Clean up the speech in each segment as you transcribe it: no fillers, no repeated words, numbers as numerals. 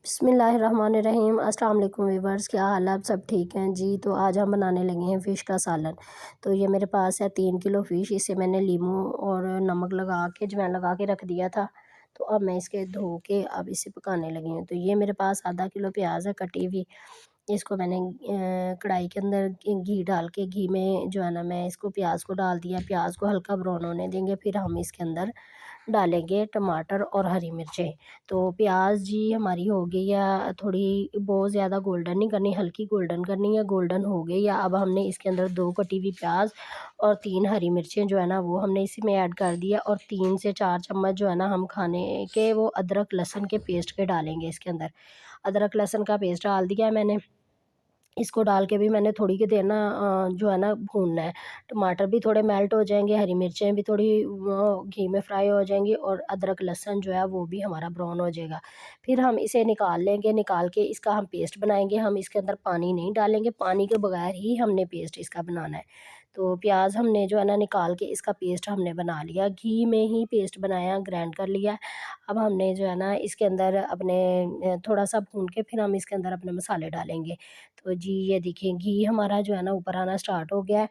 बिस्मिल्लाहिर्रहमानिर्रहीम। अस्सलाम वालेकुम व्यूअर्स, क्या हाल है? आप सब ठीक हैं जी? तो आज हम बनाने लगे हैं फ़िश का सालन। तो ये मेरे पास है 3 किलो फ़िश। इसे मैंने लीमू और नमक लगा के अजवाइन लगा के रख दिया था। तो अब मैं इसके धो के अब इसे पकाने लगी हूँ। तो ये मेरे पास आधा किलो प्याज है कटी हुई। इसको मैंने कढ़ाई के अंदर घी डाल के, घी में जो है ना मैं इसको प्याज को डाल दिया। प्याज को हल्का ब्राउन होने देंगे, फिर हम इसके अंदर डालेंगे टमाटर और हरी मिर्चें। तो प्याज जी हमारी हो गई है थोड़ी, बहुत ज़्यादा गोल्डन नहीं करनी, हल्की गोल्डन करनी है। गोल्डन हो गई है। अब हमने इसके अंदर 2 कटी हुई प्याज और 3 हरी मिर्चें जो है ना वो हमने इसी में ऐड कर दिया, और 3 से 4 चम्मच जो है ना हम खाने के वो अदरक लहसुन के पेस्ट के डालेंगे इसके अंदर। अदरक लहसुन का पेस्ट डाल दिया है मैंने। इसको डाल के भी मैंने थोड़ी की देर ना जो है ना भूनना है। टमाटर भी थोड़े मेल्ट हो जाएँगे, हरी मिर्चें भी थोड़ी वो घी में फ्राई हो जाएँगी, और अदरक लहसुन जो है वो भी हमारा ब्राउन हो जाएगा। फिर हम इसे निकाल लेंगे, निकाल के इसका हम पेस्ट बनाएँगे। हम इसके अंदर पानी नहीं डालेंगे, पानी के बगैर ही हमने पेस्ट इसका बनाना है। तो प्याज़ हमने जो है ना निकाल के इसका पेस्ट हमने बना लिया, घी में ही पेस्ट बनाया, ग्राइंड कर लिया। अब हमने जो है ना इसके अंदर अपने थोड़ा-सा भून के फिर हम इसके अंदर अपने मसाले डालेंगे। तो जी ये देखिए घी हमारा जो है ना ऊपर आना स्टार्ट हो गया है।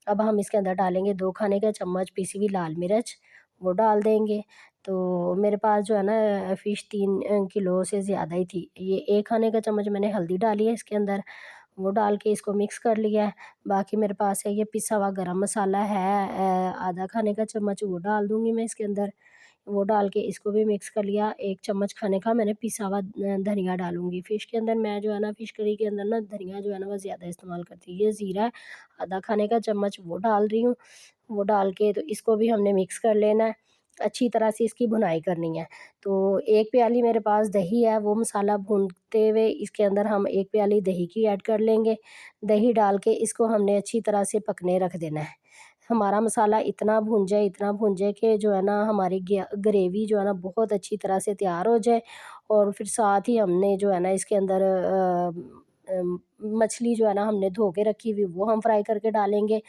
अब हम इसके अंदर डालेंगे 2 खाने का चम्मच पिसी हुई लाल मिर्च, वो डाल देंगे। तो मेरे पास जो है ना फ़िश 3 किलो से ज़्यादा ही थी। ये 1 खाने का चम्मच मैंने हल्दी डाली है इसके अंदर, वो डाल के इसको मिक्स कर लिया है। बाकी मेरे पास है ये पिसा हुआ गरम मसाला है, आधा खाने का चम्मच वो डाल दूँगी मैं इसके अंदर। वो डाल के इसको भी मिक्स कर लिया। 1 चम्मच खाने का मैंने पिसा हुआ धनिया डालूँगी। फ़िश के अंदर मैं जो है ना फ़िश करी के अंदर ना धनिया जो है ना वो ज़्यादा इस्तेमाल करती हूँ। ये ज़ीरा है, आधा खाने का चम्मच वो डाल रही हूँ। वो डाल के तो इसको भी हमने मिक्स कर लेना है। अच्छी तरह से इसकी भुनाई करनी है। तो 1 प्याली मेरे पास दही है, वो मसाला भूनते हुए इसके अंदर हम 1 प्याली दही की ऐड कर लेंगे। दही डाल के इसको हमने अच्छी तरह से पकने रख देना है। हमारा मसाला इतना भुन जाए कि जो है ना हमारी ग्रेवी जो है ना बहुत अच्छी तरह से तैयार हो जाए, और फिर साथ ही हमने जो है ना इसके अंदर मछली जो है ना हमने धो के रखी हुई वो हम फ्राई करके डालेंगे।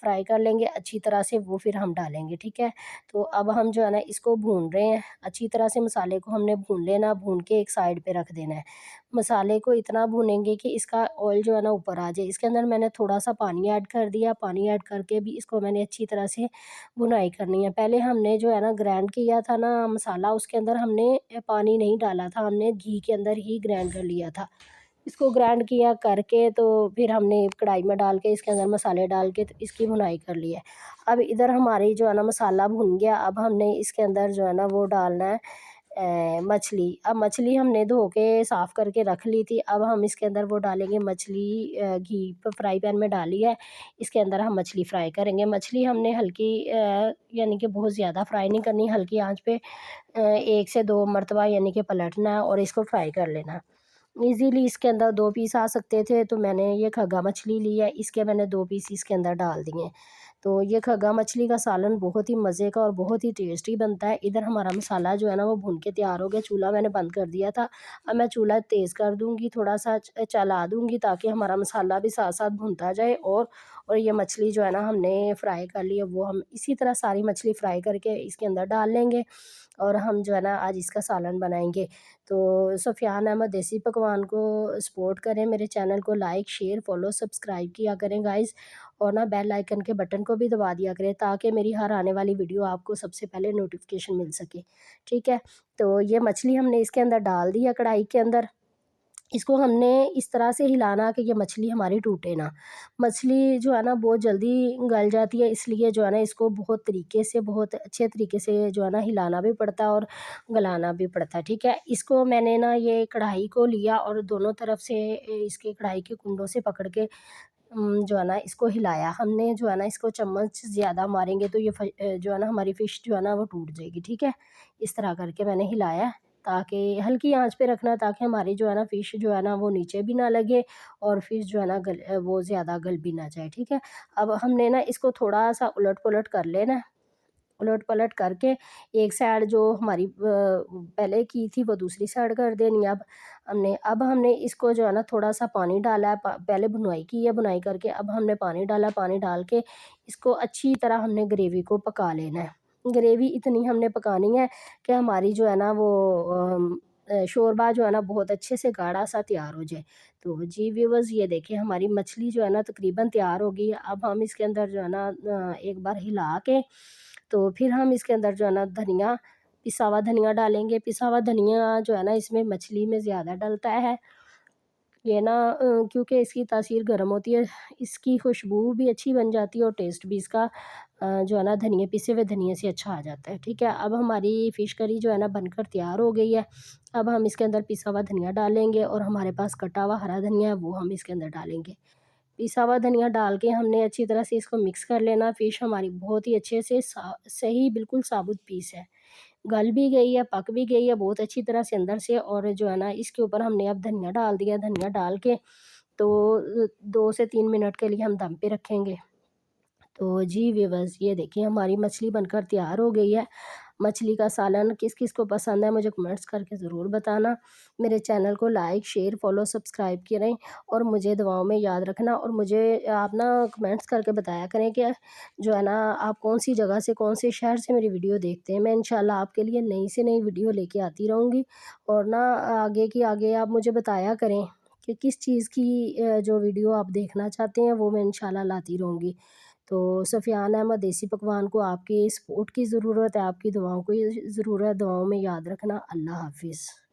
फ्राई कर लेंगे अच्छी तरह से, वो फिर हम डालेंगे, ठीक है? तो अब हम जो है ना इसको भून रहे हैं अच्छी तरह से। मसाले को हमने भून लेना, भून के एक साइड पे रख देना है। मसाले को इतना भूनेंगे कि इसका ऑयल जो है ना ऊपर आ जाए। इसके अंदर मैंने थोड़ा-सा पानी ऐड कर दिया, पानी ऐड करके भी इसको मैंने अच्छी तरह से भुनाई करनी है। पहले हमने जो है ना ग्राइंड किया था ना मसाला, उसके अंदर हमने पानी नहीं डाला था, हमने घी के अंदर ही ग्राइंड कर लिया था। इसको ग्राइंड किया करके तो फिर हमने कढ़ाई में डाल के इसके अंदर मसाले डाल के तो इसकी भुनाई कर ली है। अब इधर हमारी जो है ना मसाला भुन गया, अब हमने इसके अंदर जो है ना वो डालना है मछली। अब मछली हमने धो के साफ़ करके रख ली थी, अब हम इसके अंदर वो डालेंगे मछली। घी पे फ्राई पैन में डाली है, इसके अंदर हम मछली फ्राई करेंगे। मछली हमने हल्की यानी कि बहुत ज़्यादा फ्राई नहीं करनी, हल्की आँच पे 1 से 2 मरतबा यानी कि पलटना है और इसको फ्राई कर लेना। ईज़िली इसके अंदर 2 पीस आ सकते थे, तो मैंने ये खगा मछली ली है, इसके मैंने 2 पीस इसके अंदर डाल दिए। तो ये खगा मछली का सालन बहुत ही मज़े का और बहुत ही टेस्टी बनता है। इधर हमारा मसाला जो है ना वो भुन के तैयार हो गया, चूल्हा मैंने बंद कर दिया था। अब मैं चूल्हा तेज़ कर दूँगी, थोड़ा-सा चला दूँगी ताकि हमारा मसाला भी साथ-साथ भुनता जाए, और ये मछली जो है ना हमने फ्राई कर ली है, वो हम इसी तरह सारी मछली फ्राई करके इसके अंदर डाल लेंगे, और हम जो है ना आज इसका सालन बनाएँगे। तो सुफ़ियान अहमद देसी पकवान को सपोर्ट करें, मेरे चैनल को लाइक, शेयर, फ़ॉलो, सब्सक्राइब किया करें गाइज़, और ना बेल आइकन के बटन को भी दबा दिया करें ताकि मेरी हर आने वाली वीडियो आपको सबसे पहले नोटिफ़िकेशन मिल सके, ठीक है? तो ये मछली हमने इसके अंदर डाल दी है कढ़ाई के अंदर। इसको हमने इस तरह से हिलाना कि ये मछली हमारी टूटे ना। मछली जो है ना बहुत जल्दी गल जाती है, इसलिए जो है ना इसको बहुत तरीके से, बहुत अच्छे तरीके से जो है ना हिलाना भी पड़ता है और गलाना भी पड़ता है, ठीक है? इसको मैंने ना ये कढ़ाई को लिया और दोनों तरफ से इसके कढ़ाई के कुंडों से पकड़ के जो है ना इसको हिलाया। हमने जो है ना इसको चम्मच ज़्यादा मारेंगे तो ये जो है ना हमारी फ़िश जो है ना वो टूट जाएगी, ठीक है? इस तरह करके मैंने हिलाया, ताकि हल्की आँच पे रखना, ताकि हमारी जो है ना फ़िश जो है ना वो नीचे भी ना लगे, और फ़िश जो है ना वो ज़्यादा गल भी ना जाए, ठीक है? अब हमने ना इसको थोड़ा-सा उलट-पुलट कर लेना है। उलट-पलट करके एक साइड जो हमारी पहले की थी वो दूसरी साइड कर देनी है। अब हमने इसको जो है ना थोड़ा-सा पानी डाला है, पहले भुनाई की है, भुनाई करके अब हमने पानी डाला, पानी डाल के इसको अच्छी तरह हमने ग्रेवी को पका लेना है। ग्रेवी इतनी हमने पकानी है कि हमारी जो है ना वो शोरबा जो है ना बहुत अच्छे से गाढ़ा-सा तैयार हो जाए। तो जी व्यूअर्स, ये देखिए हमारी मछली जो है ना तकरीबन तैयार हो गई है। अब हम इसके अंदर जो है ना एक बार हिला के तो फिर हम इसके अंदर जो है ना धनिया, पिसा हुआ धनिया डालेंगे। पिसा हुआ धनिया जो है ना इसमें मछली में ज़्यादा डलता है। ये ना क्योंकि इसकी तासीर गर्म होती है, इसकी खुशबू भी अच्छी बन जाती है और टेस्ट भी इसका जो है ना धनिया, पिसे हुए धनिये से अच्छा आ जाता है, ठीक है। अब हमारी फ़िश करी जो है ना बनकर तैयार हो गई है। अब हम इसके अंदर पिसा हुआ धनिया डालेंगे और हमारे पास कटा हुआ हरा धनिया है वो हम इसके अंदर डालेंगे। पिसा हुआ धनिया डाल के हमने अच्छी तरह से इसको मिक्स कर लेना। फ़िश हमारी बहुत ही अच्छे से सही बिल्कुल साबुत पीस है। गल भी गई है, पक भी गई है बहुत अच्छी तरह से अंदर से, और जो है ना इसके ऊपर हमने अब धनिया डाल दिया। धनिया डाल के तो 2 से 3 मिनट के लिए हम दम पे रखेंगे। तो जी व्यूअर्स, ये देखिए हमारी मछली बनकर तैयार हो गई है। मछली का सालन किस-किस को पसंद है मुझे कमेंट्स करके ज़रूर बताना। मेरे चैनल को लाइक, शेयर, फ़ॉलो, सब्सक्राइब करें और मुझे दुआओं में याद रखना, और मुझे आप ना कमेंट्स करके बताया करें कि जो है ना आप कौन-सी जगह से, कौन से शहर से मेरी वीडियो देखते हैं। मैं इंशाल्लाह आपके लिए नई से नई वीडियो लेके आती रहूँगी, और ना आगे की आगे आप मुझे बताया करें कि किस चीज़ की जो वीडियो आप देखना चाहते हैं वो मैं इंशाल्लाह लाती रहूँगी। तो सफ़ियान अहमद देसी पकवान को आपकी सपोर्ट की ज़रूरत है, आपकी दुआओं की ज़रूरत है, दुआओं में याद रखना। अल्लाह हाफ़िज़।